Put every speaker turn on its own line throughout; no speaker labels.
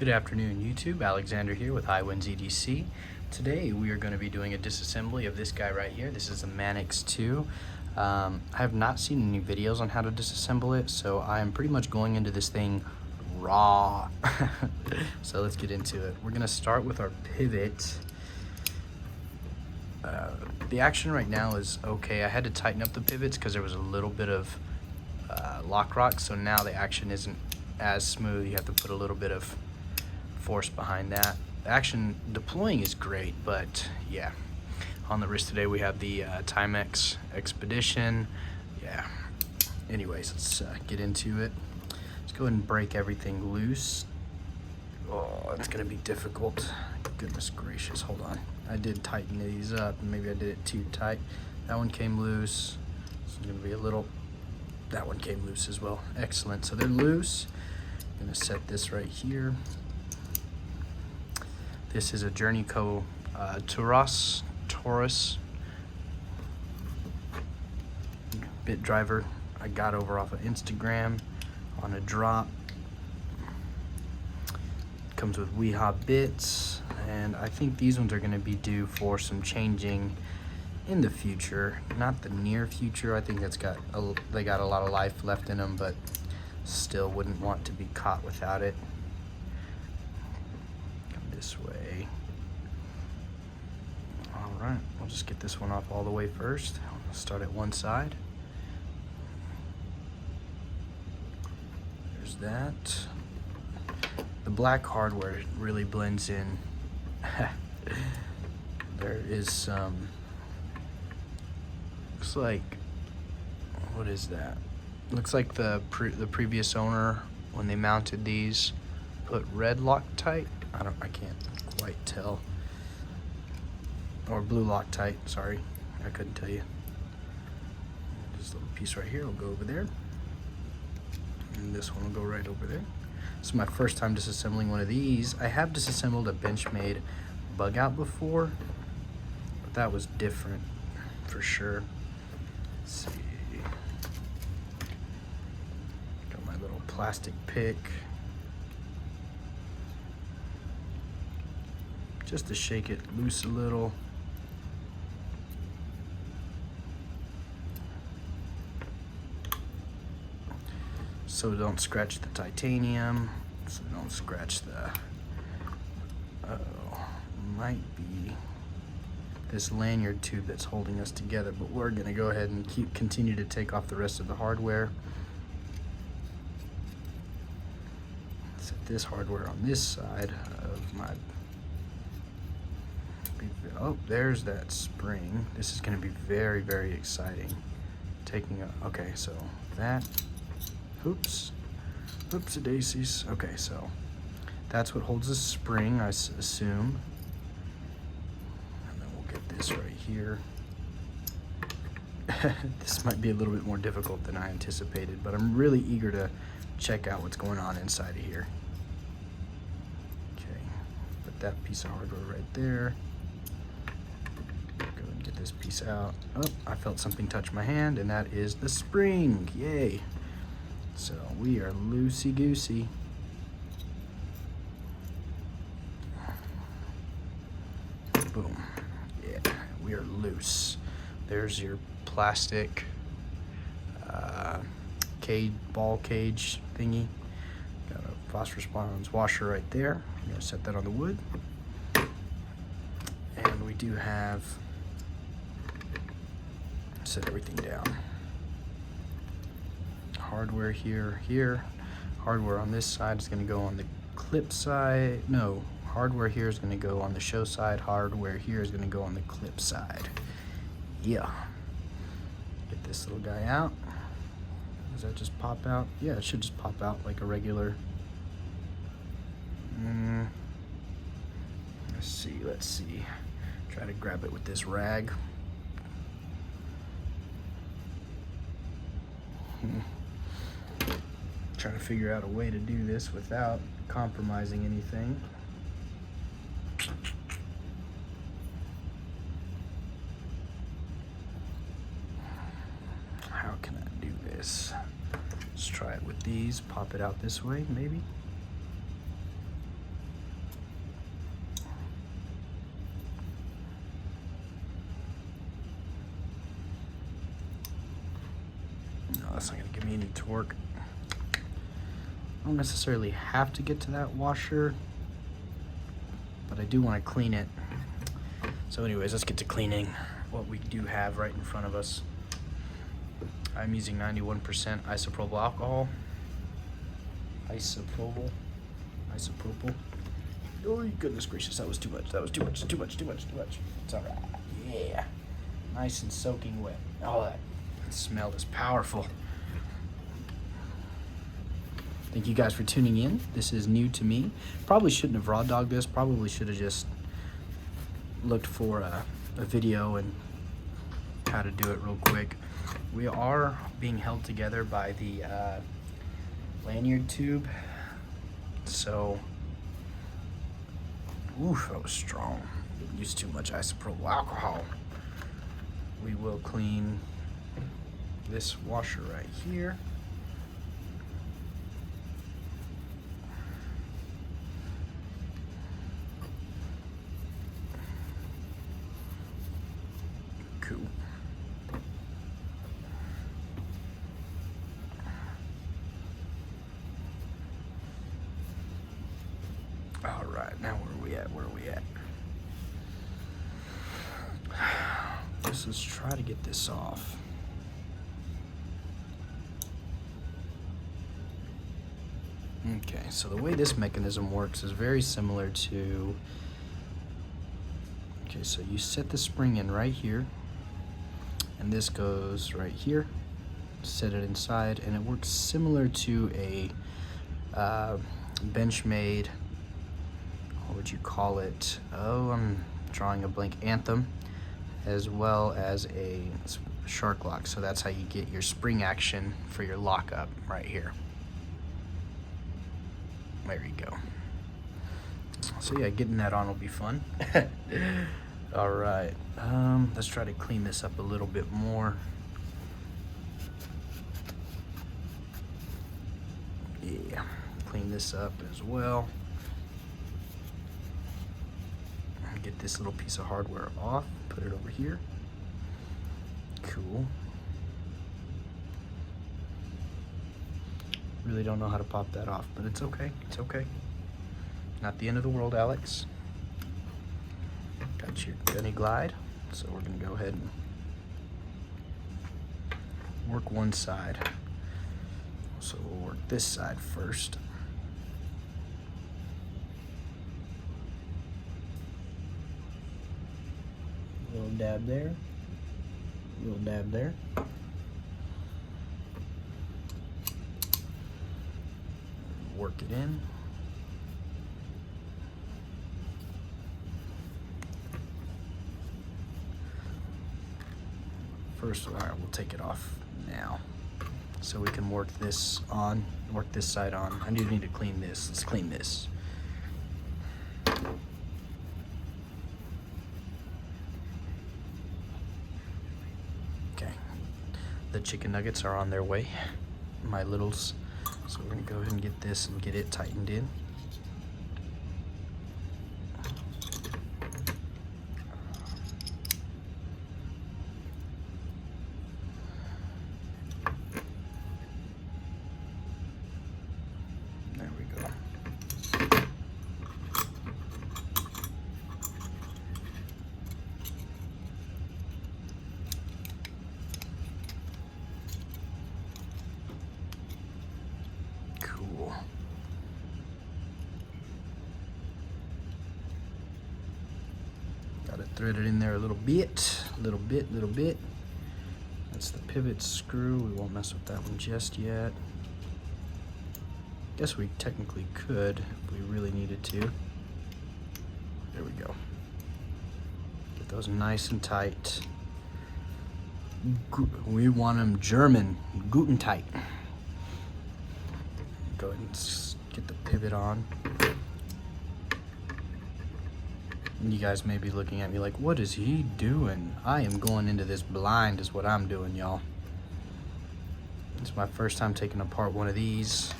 Good afternoon, YouTube. Alexander here with Highwinds EDC. Today we are going to be doing a disassembly of this guy right here. This is a Manix 2. I have not seen any videos on how to disassemble it, so I'm pretty much going into this thing raw. So let's get into it. We're going to start with our pivot. The action right now is okay. I had to tighten up the pivots because there was a little bit of lock rock, so now the action isn't as smooth. You have to put a little bit of force behind that. The action deploying is great, but yeah. On the wrist today we have the Timex Expedition. Yeah. Anyways, let's get into it. Let's go ahead and break everything loose. Oh, it's gonna be difficult. Goodness gracious, hold on. I did tighten these up, and maybe I did it too tight. That one came loose. This is gonna be a little, that one came loose as well. Excellent, so they're loose. I'm gonna set this right here. This is a Journeyco Taurus bit driver I got over off of Instagram on a drop. Comes with Weehaw bits, and I think these ones are going to be due for some changing in the future, not the near future. I think they got a lot of life left in them, but still wouldn't want to be caught without it. Come this way. All right, we'll just get this one off all the way first. I'll start at one side. There's that. The black hardware really blends in. There is some, looks like, what is that? Looks like the previous owner, when they mounted these, put red Loctite. I can't quite tell. Or blue Loctite, sorry. I couldn't tell you. This little piece right here will go over there. And this one will go right over there. This is my first time disassembling one of these. I have disassembled a Benchmade bug out before, but that was different for sure. Let's see. Got my little plastic pick. Just to shake it loose a little. So don't scratch the titanium, so don't scratch the, might be this lanyard tube that's holding us together, but we're gonna go ahead and continue to take off the rest of the hardware. Set this hardware on this side of my, oh, there's that spring. This is gonna be very, very exciting. Okay, so that, oopsie-daisies. Okay, so that's what holds the spring, I assume. And then we'll get this right here. This might be a little bit more difficult than I anticipated, but I'm really eager to check out what's going on inside of here. Okay, put that piece of hardware right there. Go and get this piece out. Oh, I felt something touch my hand, and that is the spring. Yay. So we are loosey-goosey. Boom. Yeah, we are loose. There's your plastic ball cage thingy. Got a phosphorus bonds washer right there. I'm gonna set that on the wood. And we do have, set everything down. Hardware here. Hardware on this side is going to go on the clip side. No, hardware here is going to go on the show side. Hardware here is going to go on the clip side. Yeah. Get this little guy out. Does that just pop out? Yeah, it should just pop out like a regular. Let's see. Try to grab it with this rag. Trying to figure out a way to do this without compromising anything. How can I do this? Let's try it with these. Pop it out this way, maybe. any torque. I don't necessarily have to get to that washer, but I do want to clean it. So anyways, let's get to cleaning what we do have right in front of us. I'm using 91% isopropyl alcohol. Isopropyl. Oh, goodness gracious, that was too much. That was too much. It's all right. Yeah. Nice and soaking wet. Oh, that smell is powerful. Thank you guys for tuning in. This is new to me. Probably shouldn't have raw dogged this. Probably should have just looked for a video and how to do it real quick. We are being held together by the lanyard tube. So, oof, that was strong. Used too much isopropyl alcohol. We will clean this washer right here. Cool. All right, now where are we at? Let's try to get this off. Okay, so the way this mechanism works is very similar to, okay, so you set the spring in right here, and this goes right here, set it inside, and it works similar to a Benchmade, what would you call it? Oh, I'm drawing a blank. Anthem, as well as a shark lock. So that's how you get your spring action for your lockup right here. There you go. So yeah, getting that on will be fun. All right, let's try to clean this up a little bit more. Yeah, clean this up as well. Get this little piece of hardware off, put it over here. Cool. Really don't know how to pop that off, but it's okay. It's okay. Not the end of the world, Alex. Got your gunny glide, so we're gonna go ahead and work one side. So we'll work this side first. Little dab there, little dab there. Work it in. First, all right, we'll take it off now, so we can work this on, work this side on. I do need to clean this. Let's clean this. The chicken nuggets are on their way, my littles. So we're gonna go ahead and get this and get it tightened in. There we go. Got it threaded in there a little bit. That's the pivot screw. We won't mess with that one just yet. Guess we technically could if we really needed to. There we go. Get those nice and tight. We want them German, guten tight. Go ahead and get the pivot on. And you guys may be looking at me like, what is he doing? I am going into this blind is what I'm doing, y'all. It's my first time taking apart one of these.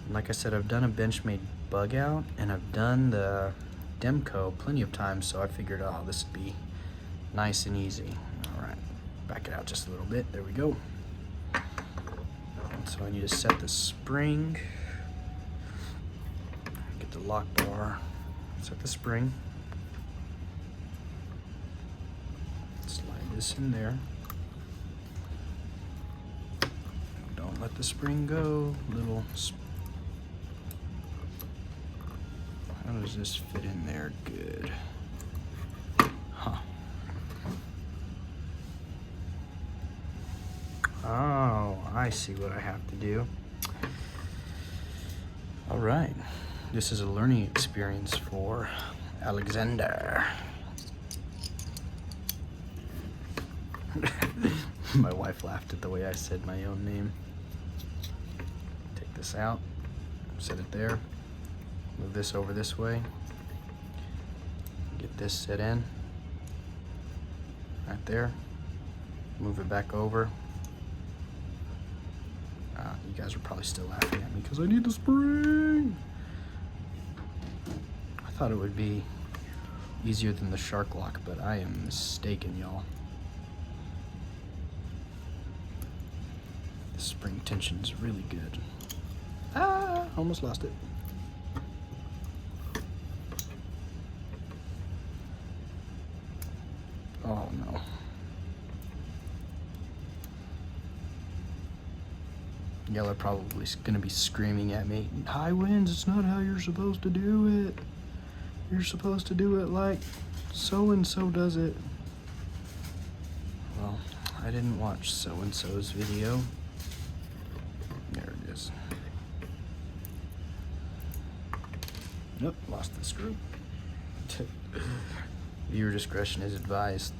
And like I said, I've done a Benchmade bug out, and I've done the Demco plenty of times, so I figured, oh, this would be nice and easy. All right, back it out just a little bit. There we go. So I need to set the spring, get the lock bar, set the spring, slide this in there. Don't let the spring go. How does this fit in there? Good. Huh. Oh, I see what I have to do. All right. This is a learning experience for Alexander. My wife laughed at the way I said my own name. Take this out, set it there, move this over this way, get this set in, right there, move it back over. You guys are probably still laughing at me because I need the spring. I thought it would be easier than the shark lock, but I am mistaken, y'all. The spring tension is really good. Ah, almost lost it. Oh no. Y'all are probably gonna be screaming at me, high winds, it's not how you're supposed to do it. You're supposed to do it like so-and-so does it. Well, I didn't watch so-and-so's video. There it is. Nope, lost the screw. Viewer discretion is advised.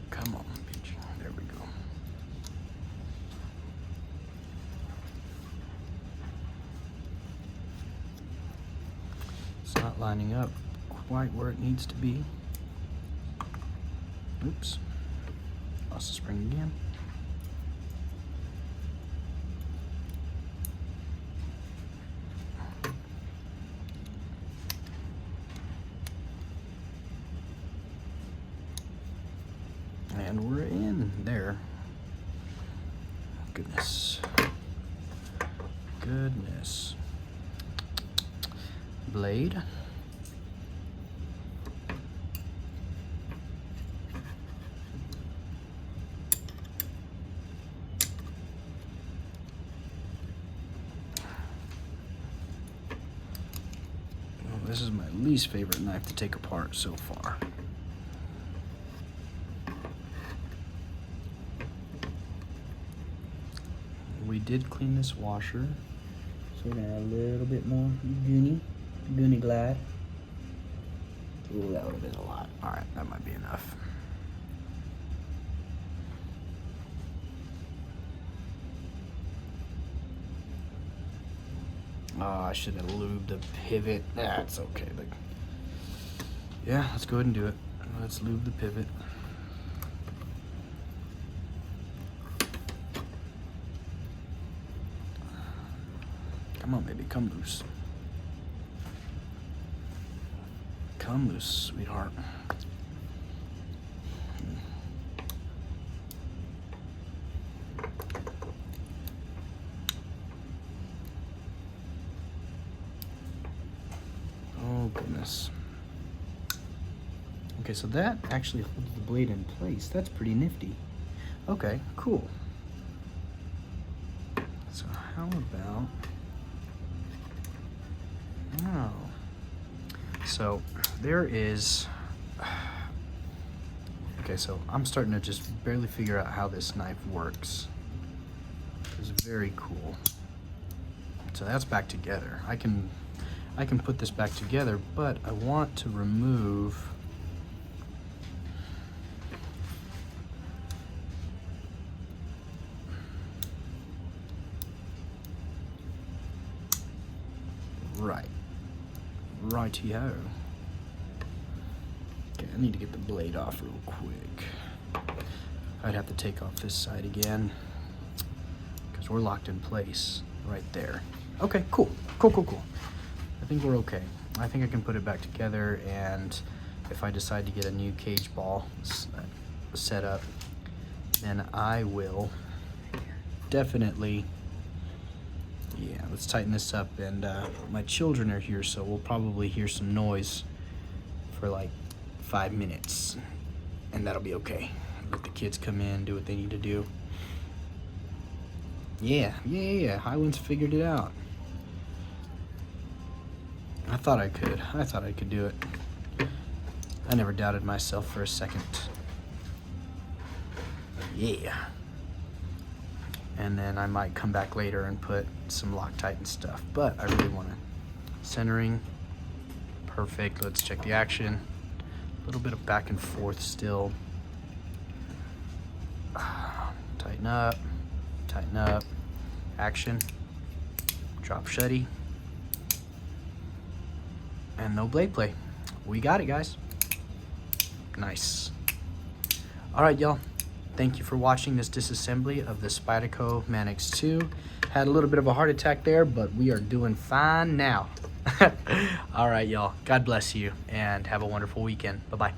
Come on, bitch. There we go. It's not lining up quite where it needs to be. Oops. Lost the spring again. And we're in there. Goodness. Goodness. Blade. Well, this is my least favorite knife to take apart so far. We did clean this washer, so we're gonna add a little bit more Goonie Glide. Ooh, that would have been a lot. All right, that might be enough. Oh, I should have lubed the pivot. That's okay. But yeah, let's go ahead and do it. Let's lube the pivot. Come on, baby, come loose. Come loose, sweetheart. Oh, goodness. Okay, so that actually holds the blade in place. That's pretty nifty. Okay, cool. So how about... Oh. So there is, okay, so I'm starting to just barely figure out how this knife works. It's very cool. So that's back together. I can put this back together, but I want to remove Righty-ho. Okay, I need to get the blade off real quick. I'd have to take off this side again because we're locked in place right there. Okay, cool. Cool. I think we're okay. I think I can put it back together, and if I decide to get a new cage ball set up, then I will definitely, yeah, let's tighten this up. And my children are here, so we'll probably hear some noise for like 5 minutes, and that'll be okay. Let the kids come in, do what they need to do. Yeah, Highwinds figured it out. I thought I could do it. I never doubted myself for a second. Yeah. And then I might come back later and put some Loctite and stuff, but I really want to. Centering, perfect. Let's check the action. A little bit of back and forth still. Tighten up, action, drop shutty, and no blade play. We got it, guys. Nice. All right, y'all. Thank you for watching this disassembly of the Spyderco Manix 2. Had a little bit of a heart attack there, but we are doing fine now. All right, y'all. God bless you, and have a wonderful weekend. Bye-bye.